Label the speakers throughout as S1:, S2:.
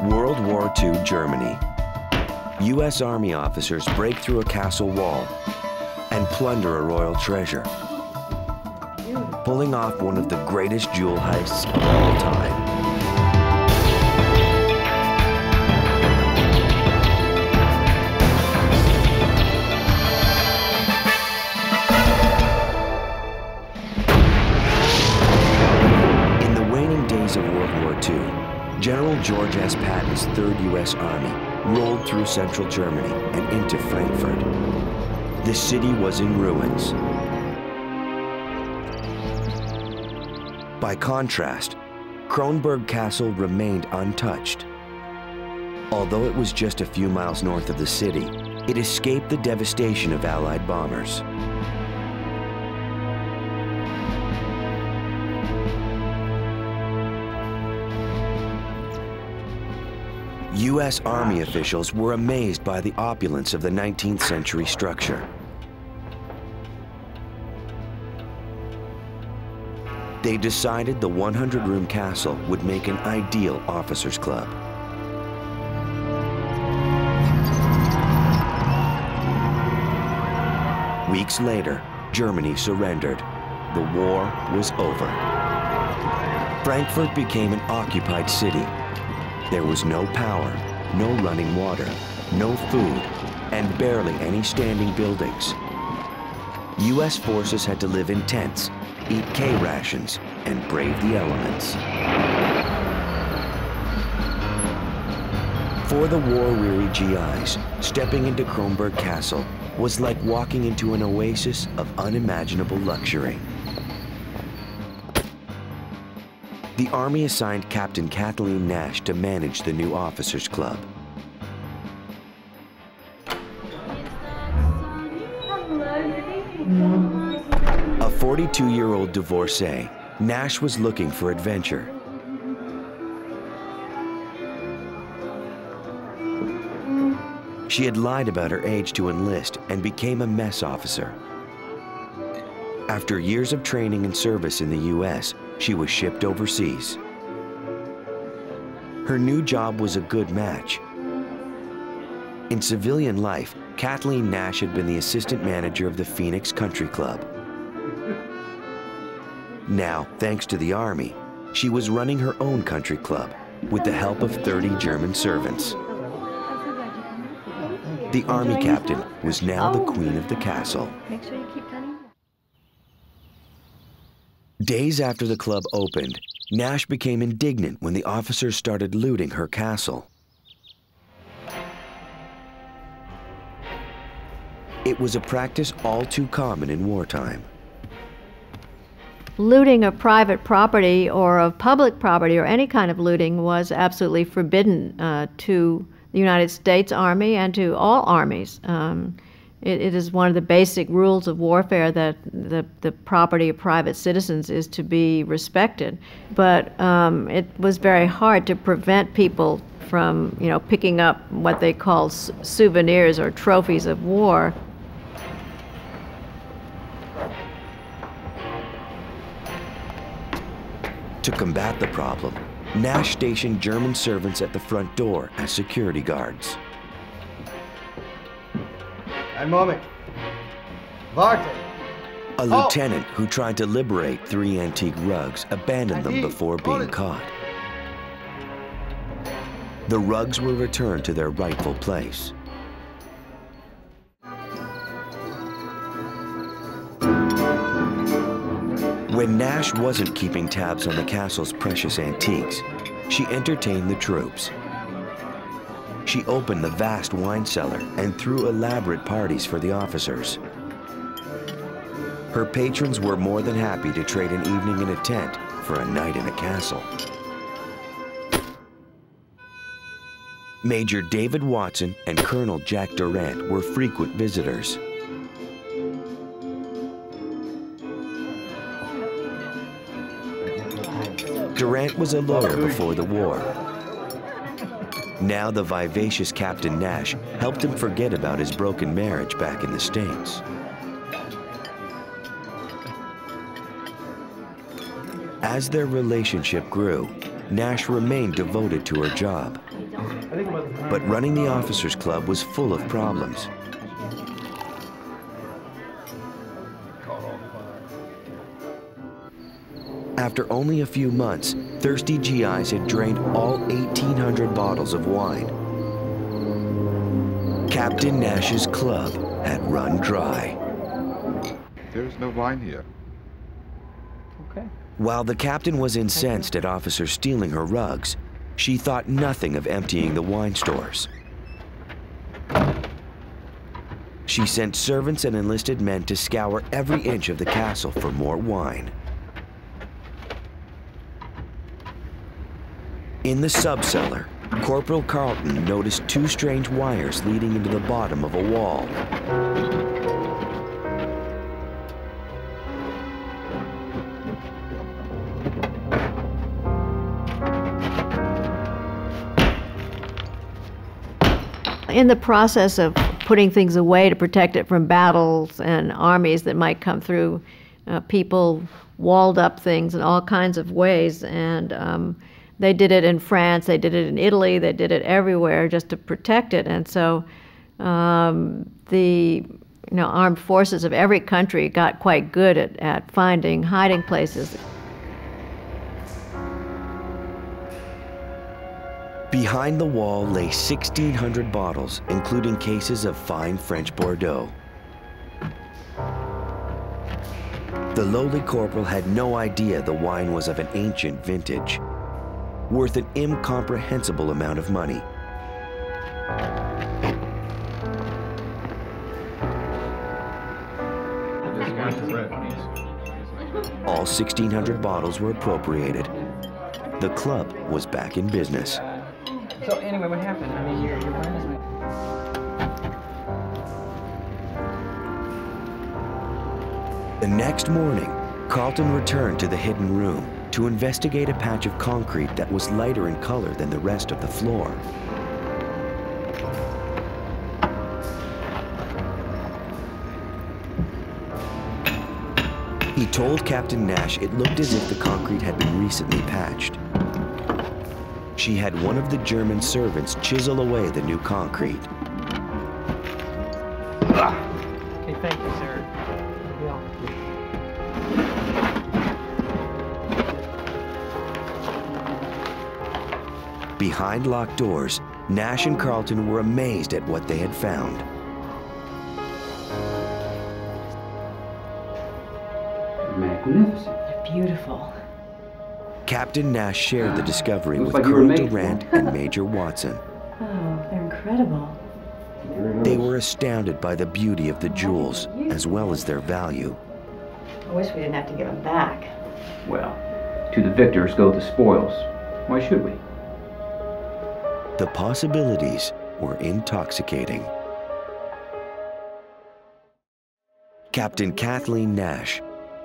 S1: World War II Germany. U.S. Army officers break through a castle wall and plunder a royal treasure, pulling off one of the greatest jewel heists of all time. In the waning days of World War II, General George S. Patton's 3rd U.S. Army rolled through central Germany and into Frankfurt. The city was in ruins. By contrast, Kronberg Castle remained untouched. Although it was just a few miles north of the city, it escaped the devastation of Allied bombers. U.S. Army officials were amazed by the opulence of the 19th century structure. They decided the 100-room castle would make an ideal officers' club. Weeks later, Germany surrendered. The war was over. Frankfurt became an occupied city. There was no power, no running water, no food, and barely any standing buildings. U.S. forces had to live in tents, eat K-rations, and brave the elements. For the war-weary GIs, stepping into Kronberg Castle was like walking into an oasis of unimaginable luxury. The Army assigned Captain Kathleen Nash to manage the new officers' club. A 42-year-old divorcee, Nash was looking for adventure. She had lied about her age to enlist and became a mess officer. After years of training and service in the U.S., she was shipped overseas. Her new job was a good match. In civilian life, Kathleen Nash had been the assistant manager of the Phoenix Country Club. Now, thanks to the Army, she was running her own country club with the help of 30 German servants. The Army captain was now the queen of the castle.
S2: Make sure you keep cutting.
S1: Days after the club opened, Nash became indignant when the officers started looting her castle. It was a practice all too common in wartime.
S2: Looting of private property or of public property or any kind of looting was absolutely forbidden to the United States Army and to all armies. It is one of the basic rules of warfare that the property of private citizens is to be respected. But it was very hard to prevent people from, picking up what they called souvenirs or trophies of war.
S1: To combat the problem, Nash stationed German servants at the front door as security guards.
S3: Ein Moment. Warte.
S1: A lieutenant who tried to liberate 3 antique rugs abandoned them before being caught. The rugs were returned to their rightful place. When Nash wasn't keeping tabs on the castle's precious antiques, she entertained the troops. She opened the vast wine cellar and threw elaborate parties for the officers. Her patrons were more than happy to trade an evening in a tent for a night in a castle. Major David Watson and Colonel Jack Durant were frequent visitors. Durant was a lawyer before the war. Now the vivacious Captain Nash helped him forget about his broken marriage back in the States. As their relationship grew, Nash remained devoted to her job. but running the officers' club was full of problems. After only a few months, thirsty GIs had drained all 1,800 bottles of wine. Captain Nash's club had run dry.
S4: There's no wine here.
S5: Okay.
S1: While the captain was incensed at officers stealing her rugs, she thought nothing of emptying the wine stores. She sent servants and enlisted men to scour every inch of the castle for more wine. In the subcellar, Corporal Carlton noticed two strange wires leading into the bottom of a wall.
S2: In the process of putting things away to protect it from battles and armies that might come through, people walled up things in all kinds of ways, and they did it in France, they did it in Italy, they did it everywhere just to protect it. And so the armed forces of every country got quite good at finding hiding places.
S1: Behind the wall lay 1,600 bottles, including cases of fine French Bordeaux. The lowly corporal had no idea the wine was of an ancient vintage, worth an incomprehensible amount of money. All 1,600 bottles were appropriated. The club was back in business.
S5: So anyway, what happened? I mean, your friend is...
S1: The next morning, Carlton returned to the hidden room to investigate a patch of concrete that was lighter in color than the rest of the floor. He told Captain Nash it looked as if the concrete had been recently patched. She had one of the German servants chisel away the new concrete.
S5: Okay, thank you, sir. Yeah.
S1: Behind locked doors, Nash and Carlton were amazed at what they had found.
S6: Magnificent.
S7: They're beautiful.
S1: Captain Nash shared the discovery
S6: Looks
S1: with
S6: like you were
S1: Colonel
S6: made for
S1: Durant
S6: it.
S1: and Major Watson.
S7: Oh, they're incredible.
S1: They were astounded by the beauty of the jewels, as well as their value.
S7: I wish we didn't have to give them back.
S6: Well, to the victors go the spoils. Why should we?
S1: The possibilities were intoxicating. Captain Kathleen Nash,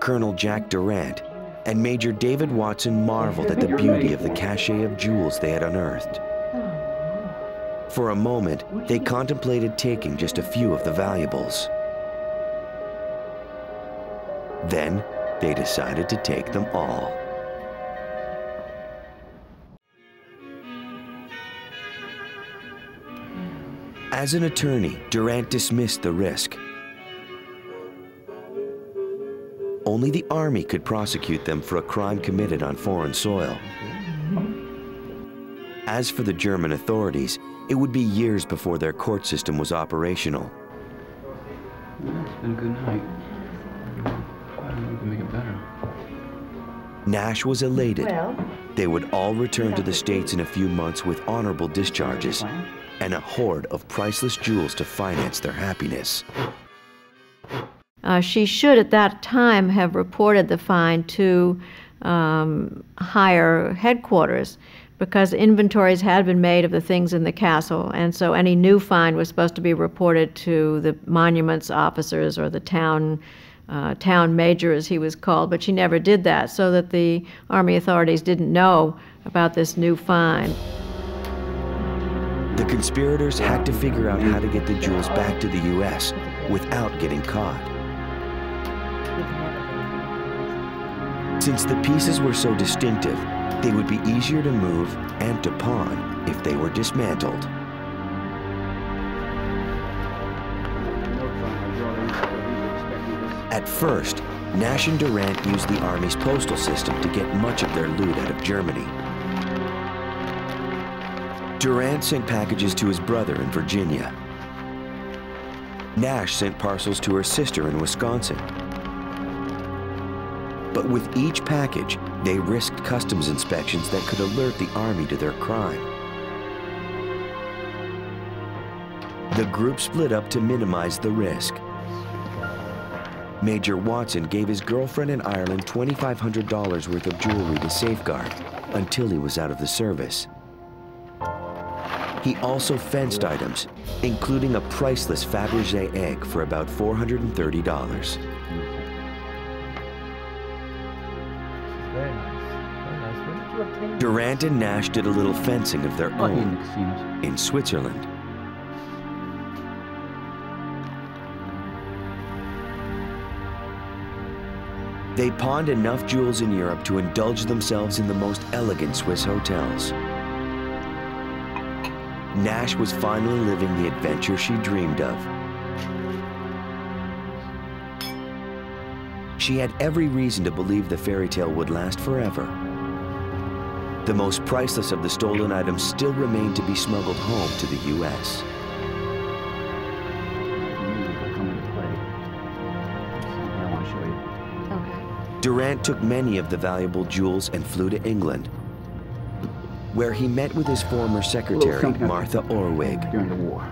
S1: Colonel Jack Durant, and Major David Watson marveled at the beauty of the cache of jewels they had unearthed. For a moment, they contemplated taking just a few of the valuables. Then, they decided to take them all. As an attorney, Durant dismissed the risk. Only the Army could prosecute them for a crime committed on foreign soil. As for the German authorities, it would be years before their court system was operational.
S6: Well, it's been a good night. I don't know if we can make it better.
S1: Nash was elated.
S7: Well,
S1: They would all return to the States in a few months with honorable discharges and a hoard of priceless jewels to finance their happiness.
S2: She should, at that time, have reported the find to higher headquarters, because inventories had been made of the things in the castle, and so any new find was supposed to be reported to the monuments officers or the town major, as he was called, but she never did that, so that the Army authorities didn't know about this new find.
S1: The conspirators had to figure out how to get the jewels back to the U.S. without getting caught. Since the pieces were so distinctive, they would be easier to move and to pawn if they were dismantled. At first, Nash and Durant used the Army's postal system to get much of their loot out of Germany. Durant sent packages to his brother in Virginia. Nash sent parcels to her sister in Wisconsin. But with each package, they risked customs inspections that could alert the Army to their crime. The group split up to minimize the risk. Major Watson gave his girlfriend in Ireland $2,500 worth of jewelry to safeguard until he was out of the service. He also fenced items, including a priceless Fabergé egg for about $430.
S5: Very nice. Very nice. Where did you obtain
S1: Durant and Nash did a little fencing of their
S6: In
S1: own
S6: the casinos.
S1: in Switzerland. They pawned enough jewels in Europe to indulge themselves in the most elegant Swiss hotels. Nash was finally living the adventure she dreamed of. She had every reason to believe the fairy tale would last forever. The most priceless of the stolen items still remained to be smuggled home to the U.S.
S6: Come into play. Something I want to show you.
S2: Okay.
S1: Durant took many of the valuable jewels and flew to England, where he met with his former secretary, Martha Orwig.
S6: During the war.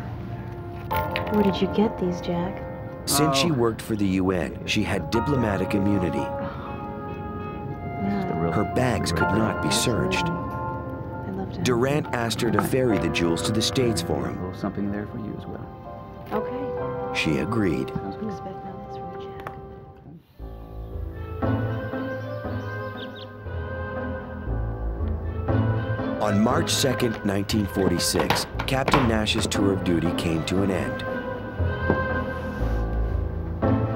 S8: Where did you get these, Jack?
S1: Since she worked for the UN, she had diplomatic immunity. Her bags could not be searched.
S8: I love to.
S1: Durant asked her to ferry the jewels to the States for him.
S6: A little something there for you as well.
S8: Okay.
S1: She agreed.
S6: Sounds good.
S8: Expect nothing from Jack.
S1: On March 2nd, 1946, Captain Nash's tour of duty came to an end.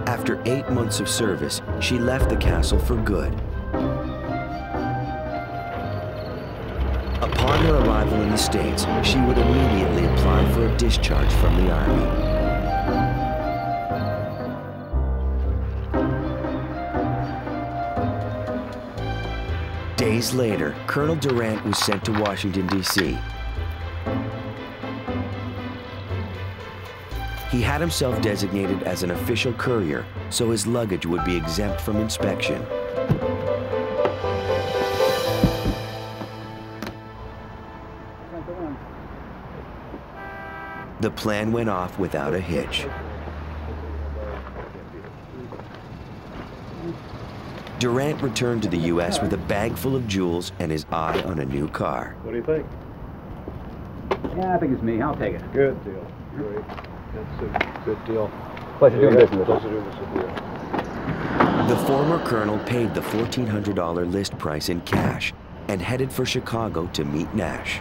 S1: After 8 months of service, she left the castle for good. Upon her arrival in the States, she would immediately apply for a discharge from the Army. Days later, Colonel Durant was sent to Washington, D.C. He had himself designated as an official courier, so his luggage would be exempt from inspection. The plan went off without a hitch. Durant returned to the U.S. with a bag full of jewels and his eye on a new car.
S3: What do you think?
S6: Yeah, I think it's me. I'll take it.
S3: Good deal. Great. That's a good deal.
S6: Pleasure doing business.
S3: Pleasure doing business with you.
S1: The former colonel paid the $1,400 list price in cash and headed for Chicago to meet Nash.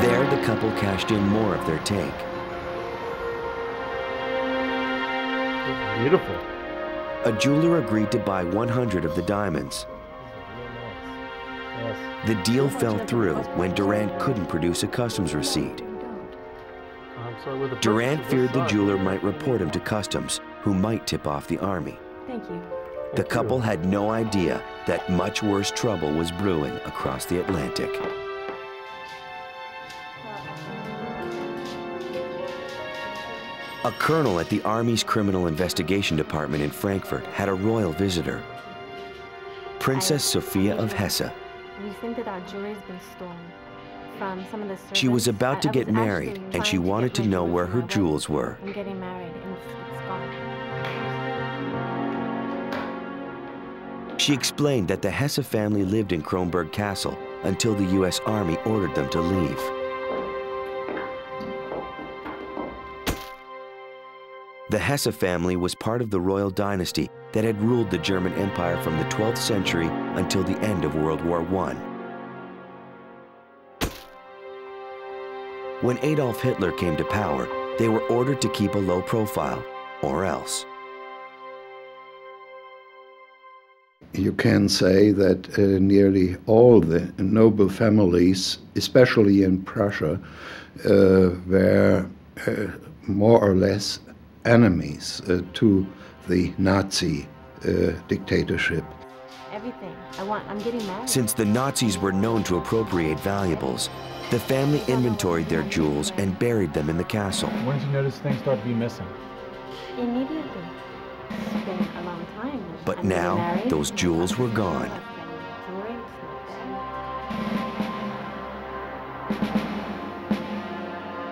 S1: There, the couple cashed in more of their take.
S3: Beautiful.
S1: A jeweler agreed to buy 100 of the diamonds.
S3: Yes.
S1: The deal fell through when Durant couldn't produce a customs receipt.
S3: I'm sorry, with the
S1: Durant
S3: purchase of
S1: feared the
S3: this
S1: jeweler
S3: side.
S1: might report him to customs, who might tip off the Army.
S8: Thank you.
S1: The couple had no idea that much worse trouble was brewing across the Atlantic. A colonel at the Army's Criminal Investigation Department in Frankfurt had a royal visitor, Princess Sophia of Hesse.
S8: We think that our jewelry's been stolen from some of the
S1: She was
S8: servants.
S1: about to
S8: I
S1: get
S8: was
S1: married,
S8: actually
S1: and she
S8: trying to
S1: wanted
S8: get
S1: to
S8: my
S1: know
S8: jewelry
S1: where
S8: from
S1: her
S8: my
S1: jewels
S8: wedding.
S1: were.
S8: I'm getting married, and it's gone.
S1: She explained that the Hesse family lived in Kronberg Castle until the U.S. Army ordered them to leave. The Hesse family was part of the royal dynasty that had ruled the German Empire from the 12th century until the end of World War I. When Adolf Hitler came to power, they were ordered to keep a low profile, or else.
S9: you can say that nearly all the noble families, especially in Prussia, were more or less enemies to the Nazi dictatorship.
S8: Everything. I'm getting married.
S1: Since the Nazis were known to appropriate valuables, the family inventoried their jewels and buried them in the castle.
S3: When did you notice things start to be missing?
S8: Immediately. It's been a long time.
S1: But
S8: I'm getting
S1: now,
S8: married.
S1: those jewels were gone.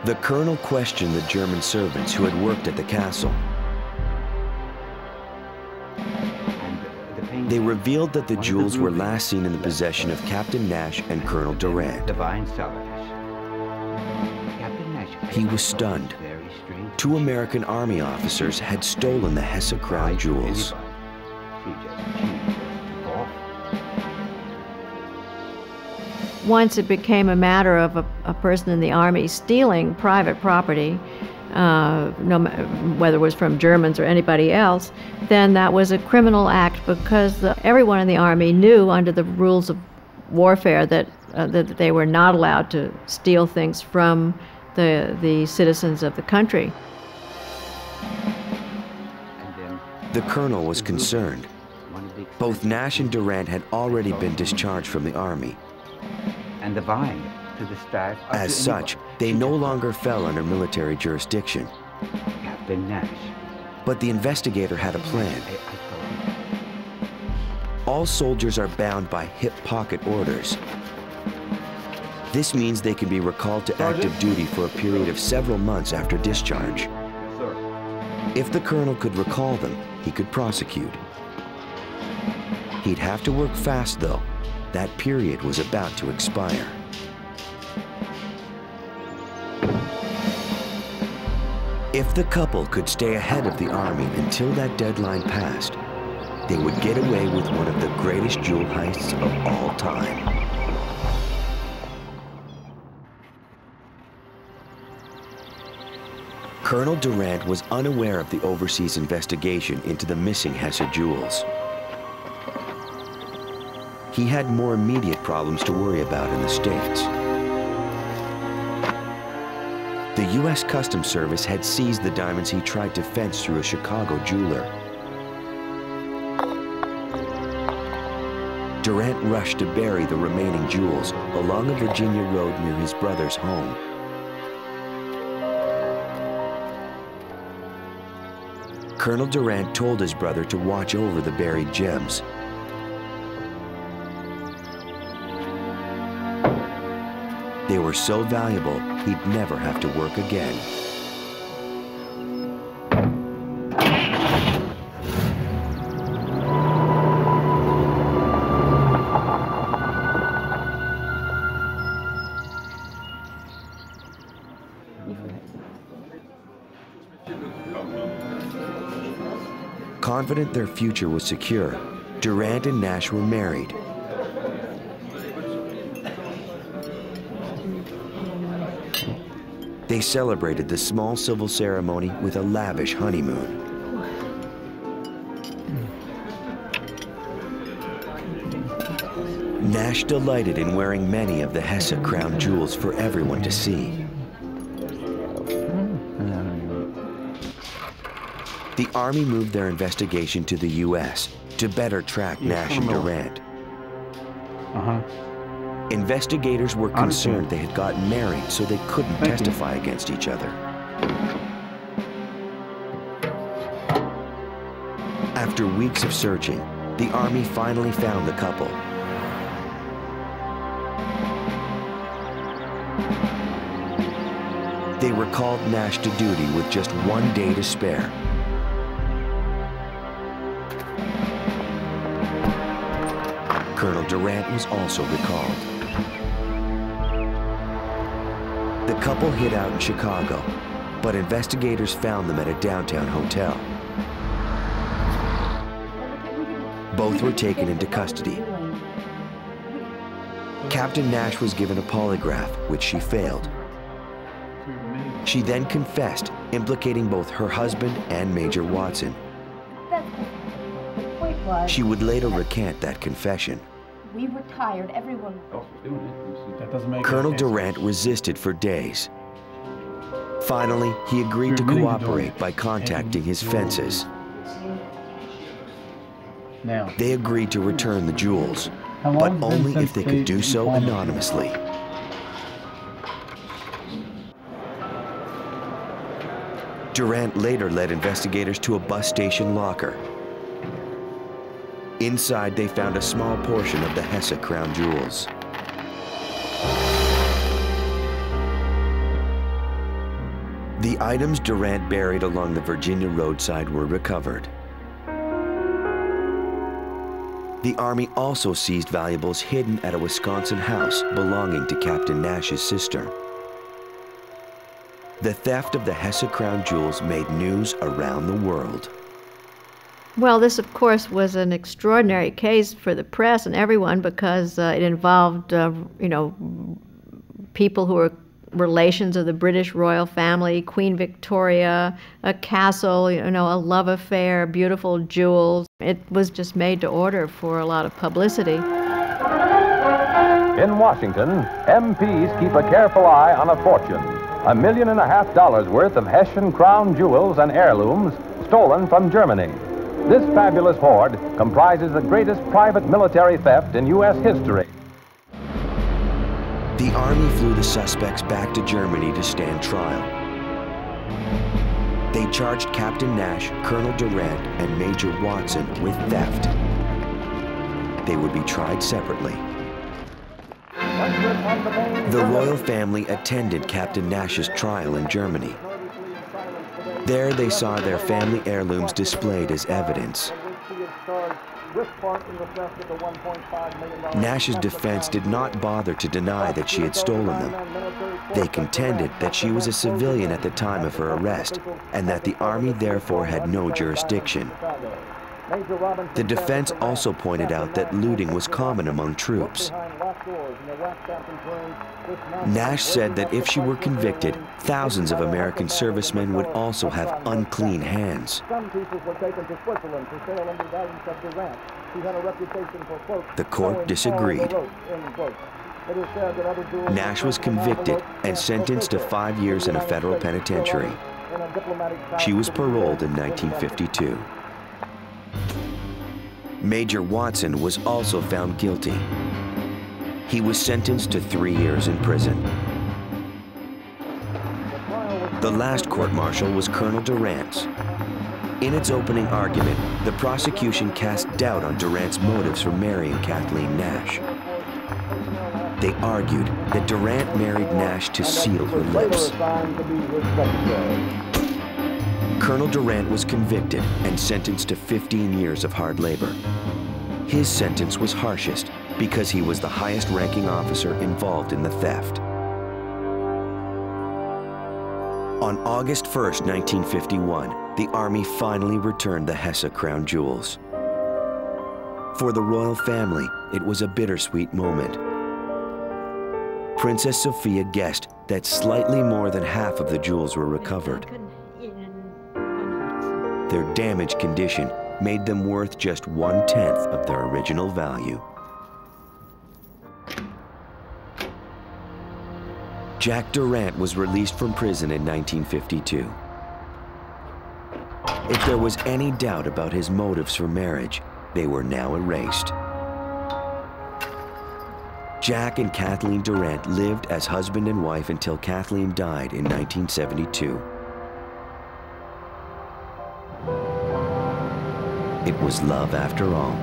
S1: The colonel questioned the German servants who had worked at the castle. They revealed that the jewels were last seen in the possession of Captain Nash and Colonel Durand. He was stunned. 2 American Army officers had stolen the Hesse crown jewels.
S2: Once it became a matter of a person in the Army stealing private property, whether it was from Germans or anybody else, then that was a criminal act because everyone in the Army knew under the rules of warfare that they were not allowed to steal things from the citizens of the country.
S1: The colonel was concerned. Both Nash and Durand had already been discharged from the Army. As such, they no longer fell under military jurisdiction. But the investigator had a plan. All soldiers are bound by hip pocket orders. This means they can be recalled to active duty for a period of several months after discharge. If the colonel could recall them, he could prosecute. He'd have to work fast, though. That period was about to expire. If the couple could stay ahead of the Army until that deadline passed, they would get away with one of the greatest jewel heists of all time. Colonel Durand was unaware of the overseas investigation into the missing Hesse jewels. He had more immediate problems to worry about in the States. The U.S. Customs Service had seized the diamonds he tried to fence through a Chicago jeweler. Durand rushed to bury the remaining jewels along a Virginia road near his brother's home. Colonel Durand told his brother to watch over the buried gems. They were so valuable, he'd never have to work again. Confident their future was secure, Durand and Nash were married. They celebrated the small civil ceremony with a lavish honeymoon. Nash delighted in wearing many of the Hesse crown jewels for everyone to see. The Army moved their investigation to the U.S. to better track Nash and Durand. Investigators were concerned they had gotten married, so they couldn't testify against each other. After weeks of searching, the Army finally found the couple. They recalled Nash to duty with just 1 day to spare. Colonel Durand was also recalled. The couple hid out in Chicago, but investigators found them at a downtown hotel. Both were taken into custody. Captain Nash was given a polygraph, which she failed. She then confessed, implicating both her husband and Major Watson.
S8: Wait.
S10: was.
S1: She would later recant that confession.
S10: We were tired, everyone.
S3: That doesn't make
S1: Colonel
S3: any sense.
S1: Durant resisted for days. Finally, he agreed to cooperate by contacting his fences.
S3: Now,
S1: They agreed to return the jewels,
S3: how
S1: but
S3: long has it been
S1: only
S3: since
S1: if they could do so
S3: informed you?
S1: anonymously. Durant later led investigators to a bus station locker. Inside, they found a small portion of the Hesse crown jewels. The items Durant buried along the Virginia roadside were recovered. The Army also seized valuables hidden at a Wisconsin house belonging to Captain Nash's sister. The theft of the Hesse crown jewels made news around the world.
S2: Well, this, of course, was an extraordinary case for the press and everyone because it involved, people who were relations of the British royal family, Queen Victoria, a castle, a love affair, beautiful jewels. It was just made to order for a lot of publicity.
S11: In Washington, MPs keep a careful eye on a fortune. $1.5 million worth of Hessian crown jewels and heirlooms stolen from Germany. This fabulous hoard comprises the greatest private military theft in U.S. history.
S1: The Army flew the suspects back to Germany to stand trial. They charged Captain Nash, Colonel Durant, and Major Watson with theft. They would be tried separately. The royal family attended Captain Nash's trial in Germany. There they saw their family heirlooms displayed as evidence. Nash's defense did not bother to deny that she had stolen them. They contended that she was a civilian at the time of her arrest and that the Army therefore had no jurisdiction. The defense also pointed out that looting was common among troops. Nash said that if she were convicted, thousands of American servicemen would also have unclean hands. The court disagreed. Nash was convicted and sentenced to 5 years in a federal penitentiary. She was paroled in 1952. Major Watson was also found guilty. He was sentenced to 3 years in prison. The last court-martial was Colonel Durant's. In its opening argument, the prosecution cast doubt on Durant's motives for marrying Kathleen Nash. They argued that Durant married Nash to seal her lips. Colonel Durant was convicted and sentenced to 15 years of hard labor. His sentence was harshest because he was the highest-ranking officer involved in the theft. On August 1st, 1951, the Army finally returned the Hesse crown jewels. For the royal family, it was a bittersweet moment. Princess Sophia guessed that slightly more than half of the jewels were recovered. Their damaged condition made them worth just 1/10 of their original value. Jack Durant was released from prison in 1952. If there was any doubt about his motives for marriage, they were now erased. Jack and Kathleen Durant lived as husband and wife until Kathleen died in 1972. It was love after all.